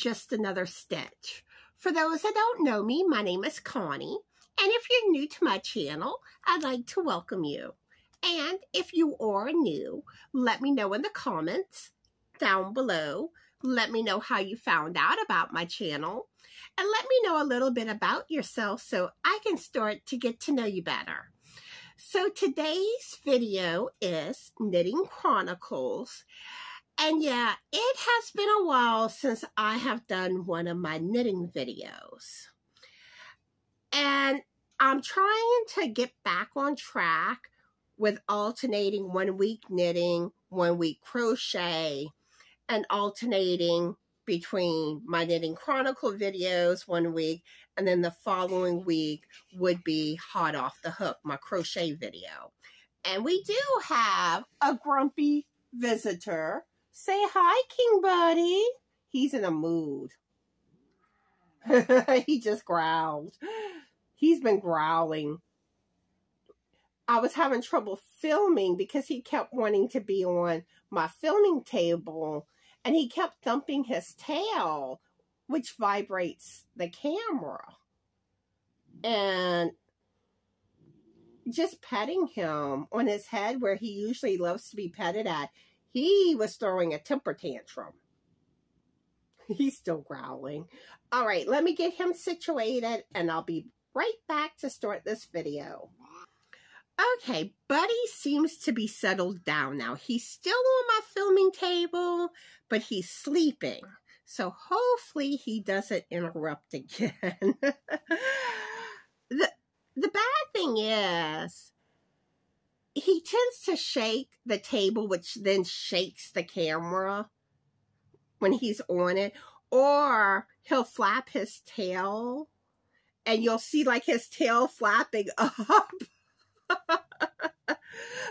just another stitch. For those that don't know me, my name is Connie, and if you're new to my channel, I'd like to welcome you. And if you are new, let me know in the comments down below. Let me know how you found out about my channel, and let me know a little bit about yourself so I can start to get to know you better. So today's video is Knitting Chronicles. And yeah, it has been a while since I have done one of my knitting videos. And I'm trying to get back on track with alternating 1 week knitting, 1 week crochet, and alternating between my Knitting Chronicle videos 1 week, and then the following week would be hot off the hook, my crochet video. And we do have a grumpy visitor. Say hi, King Buddy. He's in a mood. He just growled. He's been growling. I was having trouble filming because he kept wanting to be on my filming table, and he kept thumping his tail, which vibrates the camera. And just petting him on his head where he usually loves to be petted at, he was throwing a temper tantrum. He's still growling. All right, let me get him situated, and I'll be right back to start this video. Okay, Buddy seems to be settled down now. He's still on my filming table, but he's sleeping. So hopefully he doesn't interrupt again. The bad thing is, he tends to shake the table, which then shakes the camera when he's on it. Or he'll flap his tail, and you'll see like his tail flapping up.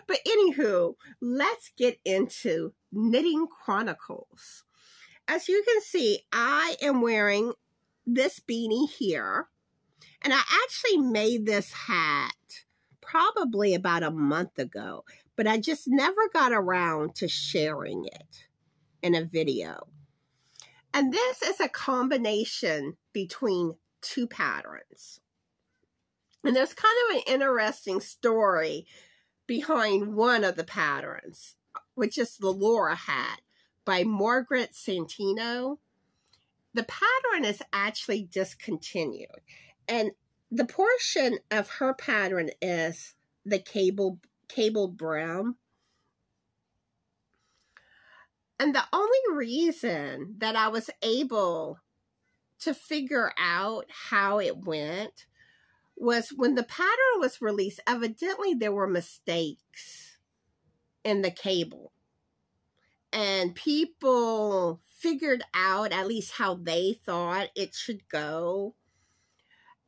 But anywho, let's get into Knitting Chronicles. As you can see, I am wearing this beanie here. And I actually made this hat probably about a month ago, but I just never got around to sharing it in a video. And this is a combination between two patterns. And there's kind of an interesting story behind one of the patterns, which is the Laura hat by Margaret Santino. The pattern is actually discontinued. And the portion of her pattern is the cabled brim. And the only reason that I was able to figure out how it went was when the pattern was released, evidently there were mistakes in the cable. And people figured out at least how they thought it should go.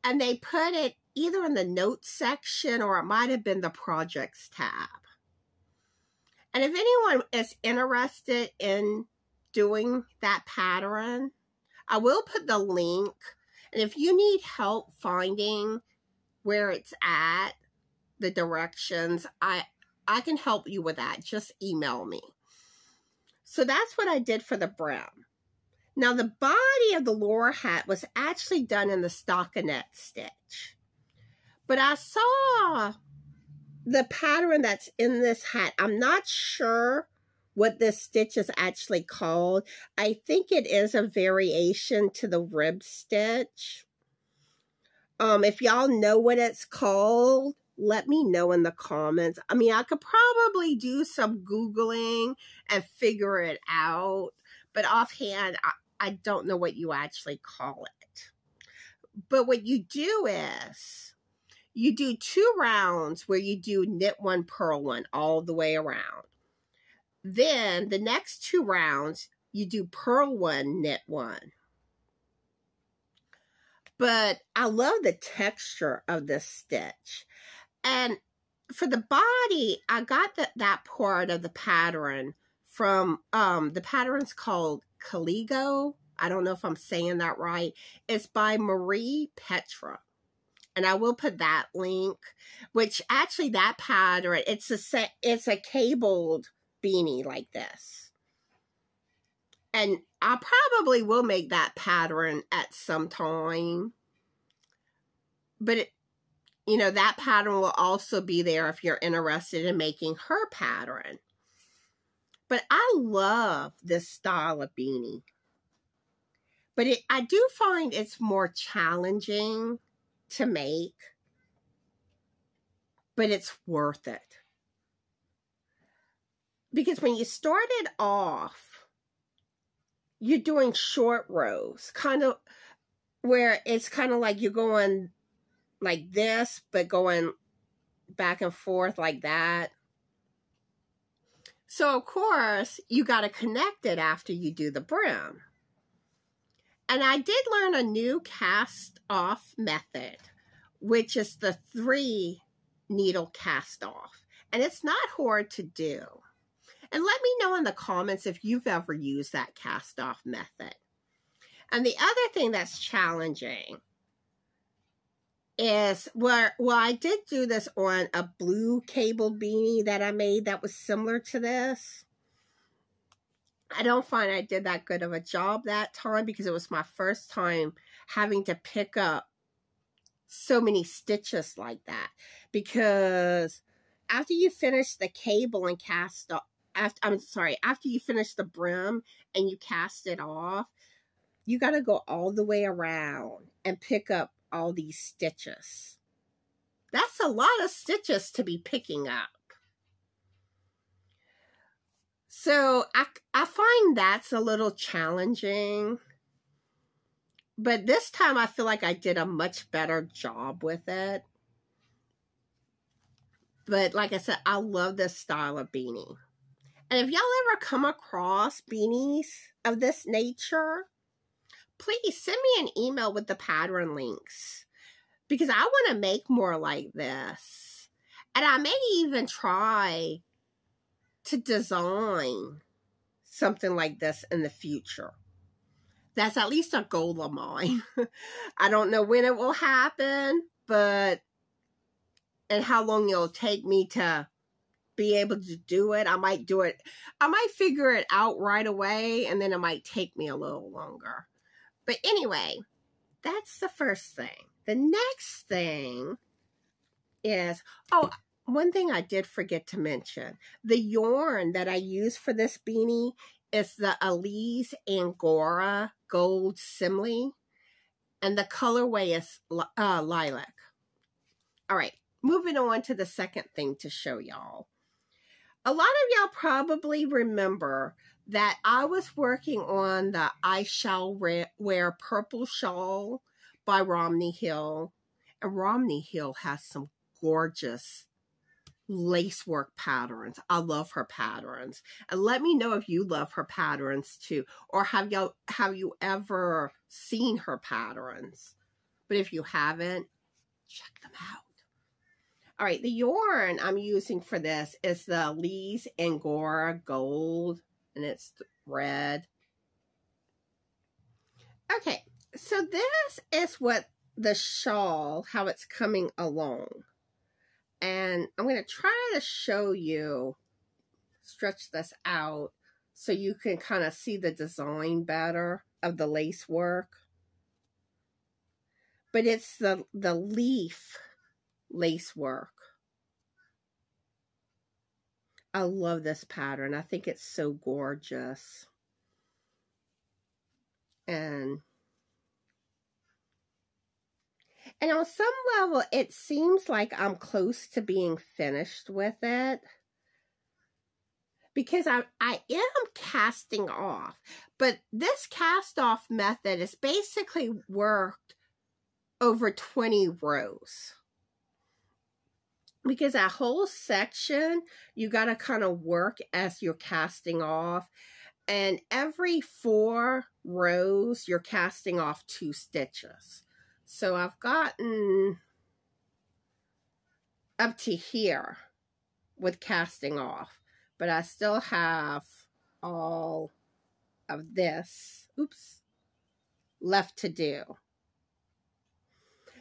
And they put it either in the notes section, or it might have been the projects tab. And if anyone is interested in doing that pattern, I will put the link. And if you need help finding where it's at, the directions, I can help you with that. Just email me. So that's what I did for the brim. Now, the body of the Laura hat was actually done in the stockinette stitch. But I saw the pattern that's in this hat. I'm not sure what this stitch is actually called. I think it is a variation to the rib stitch. If y'all know what it's called, let me know in the comments. I mean, I could probably do some Googling and figure it out. But offhand, I don't know what you actually call it. But what you do is, you do 2 rounds where you do knit 1, purl 1 all the way around. Then the next 2 rounds, you do purl 1, knit 1. But I love the texture of this stitch. And for the body, I got that part of the pattern from, the pattern's called Caligo. I don't know if I'm saying that right. It's by Marie Petra. And I will put that link, which actually that pattern, it's a cabled beanie like this. And I probably will make that pattern at some time. But, you know, that pattern will also be there if you're interested in making her pattern. But I love this style of beanie. But I do find it's more challenging to make. But it's worth it. Because when you started off, you're doing short rows. Kind of where it's kind of like you're going like this, but going back and forth like that. So, of course, you got to connect it after you do the brim. And I did learn a new cast off method, which is the 3 needle cast off. And it's not hard to do. And let me know in the comments if you've ever used that cast off method. And the other thing that's challenging is well, I did do this on a blue cable beanie that I made that was similar to this. I don't find I did that good of a job that time because it was my first time having to pick up so many stitches like that. Because after you finish the cable and cast off, after you finish the brim and you cast it off, you got to go all the way around and pick up all these stitches. That's a lot of stitches to be picking up. So I find that's a little challenging. But this time I feel like I did a much better job with it. But like I said, I love this style of beanie. And if y'all ever come across beanies of this nature, please send me an email with the pattern links. Because I want to make more like this. And I may even try to design something like this in the future. That's at least a goal of mine. I don't know when it will happen, but and how long it'll take me to be able to do it. I might do it. I might figure it out right away, and then it might take me a little longer. But anyway, that's the first thing. The next thing is, oh, one thing I did forget to mention. The yarn that I use for this beanie is the Elise Angora Gold Simile. And the colorway is lilac. All right, moving on to the second thing to show y'all. A lot of y'all probably remember that I was working on the I Shall Wear Purple Shawl by Romni Hill. And Romni Hill has some gorgeous lacework patterns. I love her patterns. And let me know if you love her patterns too. Or have you ever seen her patterns? But if you haven't, check them out. All right, the yarn I'm using for this is the Elise Angora Gold. And it's red. Okay, so this is what the shawl, how it's coming along. And I'm going to try to show you, stretch this out so you can kind of see the design better of the lace work. But it's the leaf lace work. I love this pattern. I think it's so gorgeous. And on some level, it seems like I'm close to being finished with it. Because I am casting off. But this cast off method is basically worked over 20 rows. Because that whole section, you got to kind of work as you're casting off. And every 4 rows, you're casting off 2 stitches. So I've gotten up to here with casting off. But I still have all of this, left to do.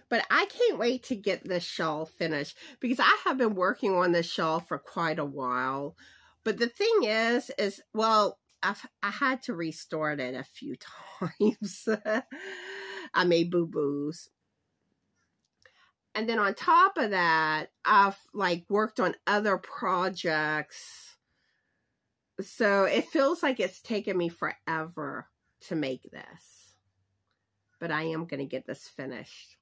But I can't wait to get this shawl finished because I have been working on this shawl for quite a while. But the thing is, well, I had to restart it a few times. I made boo-boos. And then on top of that, I've like worked on other projects. So it feels like it's taken me forever to make this. But I am going to get this finished.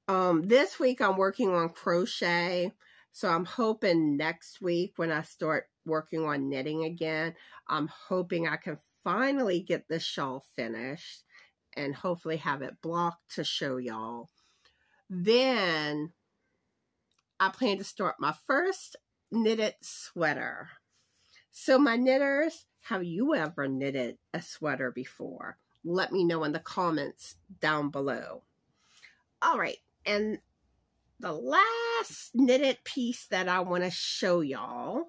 This week I'm working on crochet. So I'm hoping next week when I start working on knitting again, I'm hoping I can finally get this shawl finished and hopefully have it blocked to show y'all. Then I plan to start my first knitted sweater. So my knitters, have you ever knitted a sweater before? Let me know in the comments down below. All right, and the last knitted piece that I want to show y'all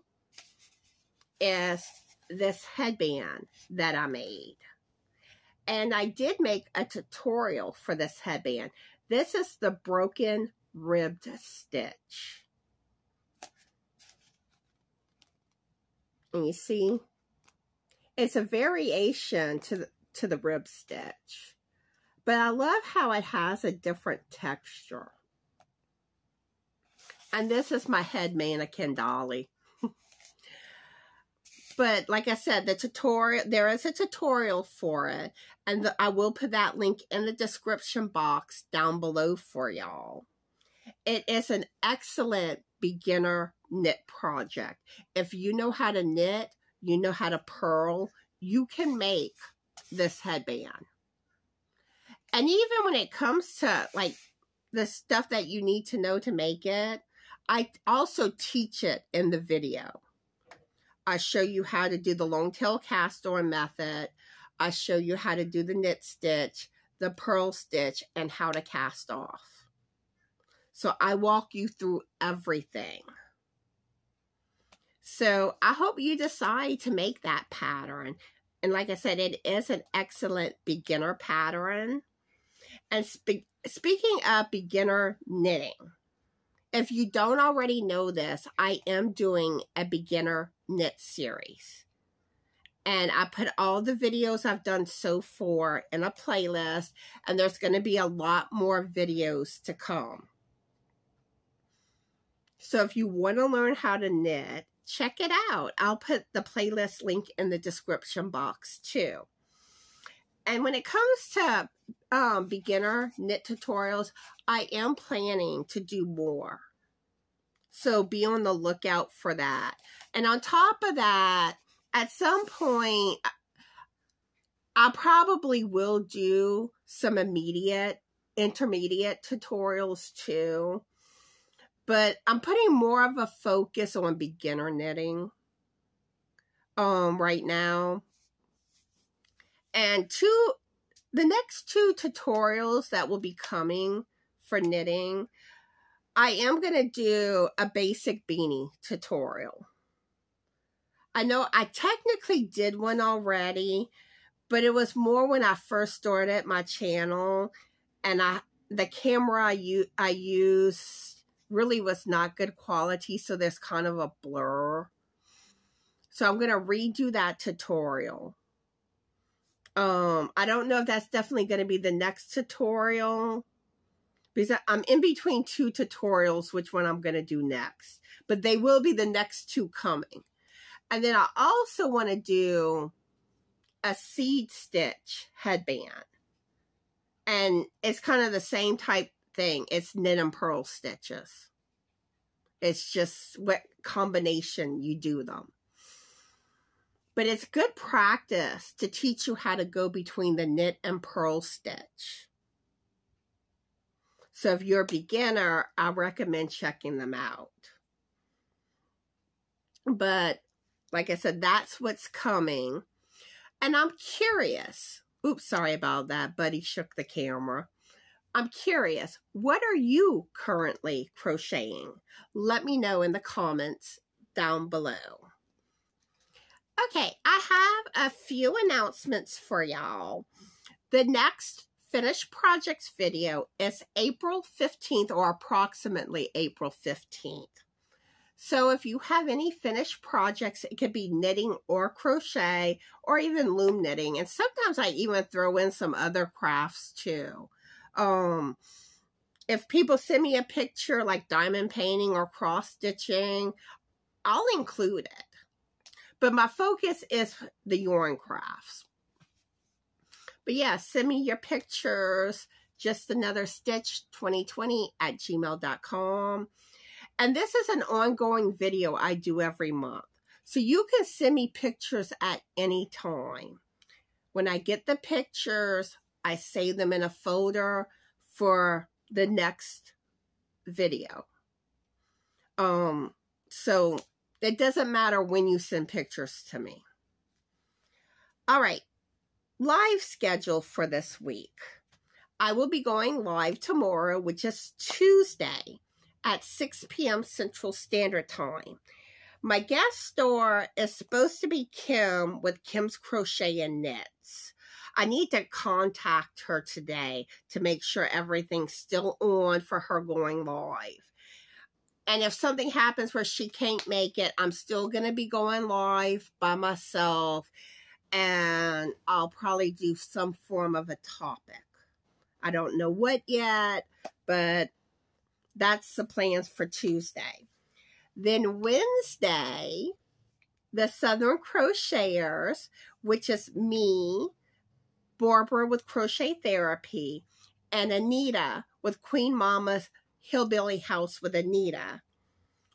is this headband that I made. And I did make a tutorial for this headband. This is the broken ribbed stitch. And you see, it's a variation to the rib stitch. But I love how it has a different texture. And this is my head mannequin dolly. But like I said, the tutorial, there is a tutorial for it. And I will put that link in the description box down below for y'all. It is an excellent beginner knit project. If you know how to knit, you know how to purl, you can make this headband. And even when it comes to like the stuff that you need to know to make it, I also teach it in the video. I show you how to do the long tail cast on method. I show you how to do the knit stitch, the purl stitch, and how to cast off. So I walk you through everything. So I hope you decide to make that pattern. And like I said, it is an excellent beginner pattern. And speaking of beginner knitting, if you don't already know this, I am doing a beginner knit series. And I put all the videos I've done so far in a playlist, and there's going to be a lot more videos to come. So if you want to learn how to knit, check it out. I'll put the playlist link in the description box too. And when it comes to beginner knit tutorials, I am planning to do more. So be on the lookout for that. And on top of that, at some point, I probably will do some intermediate tutorials too. But I'm putting more of a focus on beginner knitting right now. And the next two tutorials that will be coming for knitting, I am going to do a basic beanie tutorial. I know I technically did one already, but it was more when I first started my channel, and the camera I used really was not good quality, so there's kind of a blur. So I'm going to redo that tutorial. I don't know if that's definitely going to be the next tutorial, because I'm in between two tutorials, which one I'm going to do next. But they will be the next two coming. And then I also want to do a seed stitch headband. And it's kind of the same type thing. It's knit and purl stitches. It's just what combination you do them. But it's good practice to teach you how to go between the knit and purl stitch. So if you're a beginner, I recommend checking them out. But like I said, that's what's coming. And I'm curious. Oops, sorry about that. Buddy shook the camera. I'm curious, what are you currently crocheting? Let me know in the comments down below. Okay, I have a few announcements for y'all. The next finished projects video is April 15th, or approximately April 15th. So if you have any finished projects, it could be knitting or crochet or even loom knitting. And sometimes I even throw in some other crafts too. If people send me a picture like diamond painting or cross stitching, I'll include it. But my focus is the yarn crafts. But yeah, send me your pictures. Just another stitch 2020@gmail.com. And this is an ongoing video I do every month. So you can send me pictures at any time. When I get the pictures, I save them in a folder for the next video. So it doesn't matter when you send pictures to me. All right, live schedule for this week. I will be going live tomorrow, which is Tuesday at 6 p.m. Central Standard Time. My guest star is supposed to be Kim with Kim's Crochet and Knits. I need to contact her today to make sure everything's still on for her going live. And if something happens where she can't make it, I'm still going to be going live by myself. And I'll probably do some form of a topic. I don't know what yet, but that's the plans for Tuesday. Then Wednesday, the Southern Crocheters, which is me, Barbara with Crochet Therapy, and Anita with Queen Mama's Hillbilly House with Anita,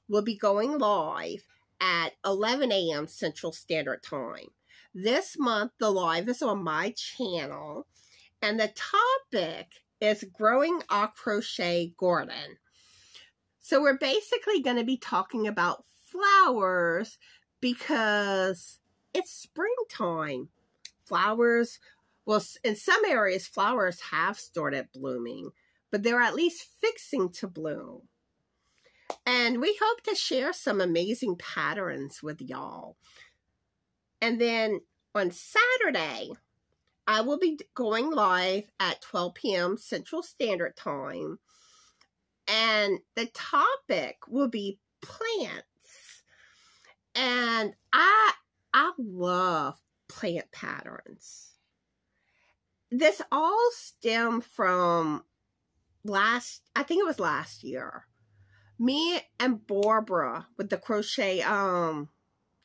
will be going live at 11 a.m. Central Standard Time. This month, the live is on my channel, and the topic is growing a crochet garden. So we're basically going to be talking about flowers because it's springtime. Flowers, well, in some areas, flowers have started blooming, but they're at least fixing to bloom. And we hope to share some amazing patterns with y'all. And then on Saturday, I will be going live at 12 p.m. Central Standard Time. And the topic will be plants. And I love plant patterns. This all stemmed from I think it was last year. Me and Barbara with the crochet,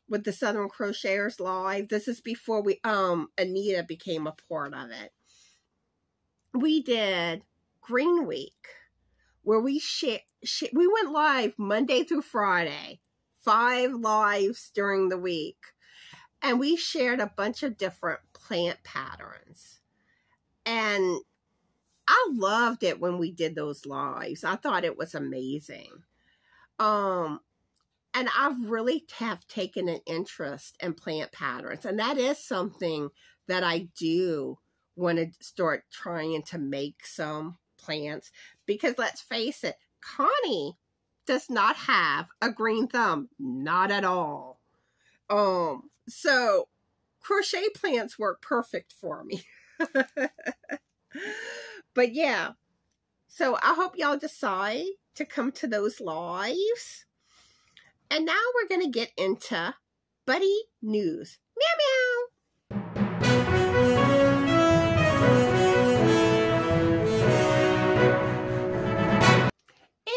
with the Southern Crocheters Live. This is before Anita became a part of it. We did Green Week, where we went live Monday through Friday, 5 lives during the week. And we shared a bunch of different plant patterns. And I loved it when we did those lives. I thought it was amazing. And I really have taken an interest in plant patterns. And that is something that I do want to start trying to make some plants. Because let's face it, Connie does not have a green thumb. Not at all. So crochet plants work perfect for me. But yeah, so I hope y'all decide to come to those lives. And now we're going to get into Buddy News. Meow meow.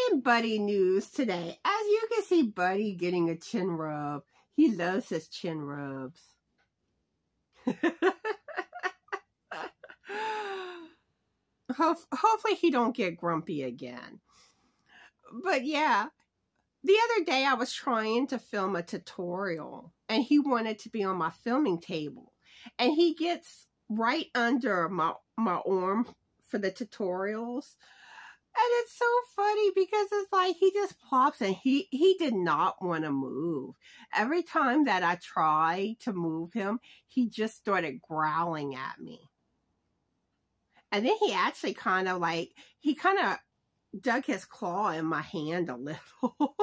In Buddy News today, as you can see Buddy getting a chin rub. He loves his chin rubs. Hopefully he don't get grumpy again. But yeah, the other day I was trying to film a tutorial and he wanted to be on my filming table. And he gets right under my arm for the tutorials. And it's so funny because it's like he just plops and he did not want to move. Every time that I tried to move him, he just started growling at me. And then he actually kind of dug his claw in my hand a little.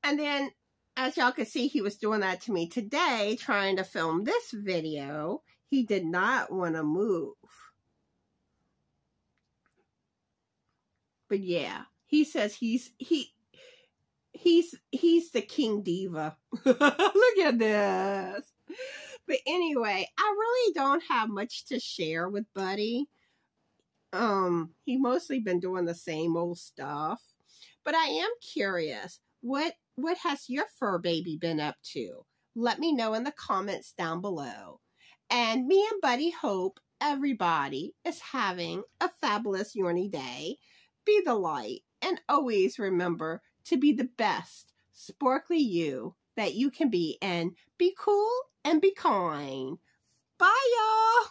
And then, as y'all can see, he was doing that to me today, trying to film this video. He did not want to move. But yeah, he says he he's the king diva. Look at this. But anyway, I really don't have much to share with Buddy. He mostly been doing the same old stuff. But I am curious, what has your fur baby been up to? Let me know in the comments down below. And me and Buddy hope everybody is having a fabulous Yorny day. Be the light, and always remember to be the best sparkly you that you can be, and be cool and be kind. Bye,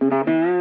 y'all.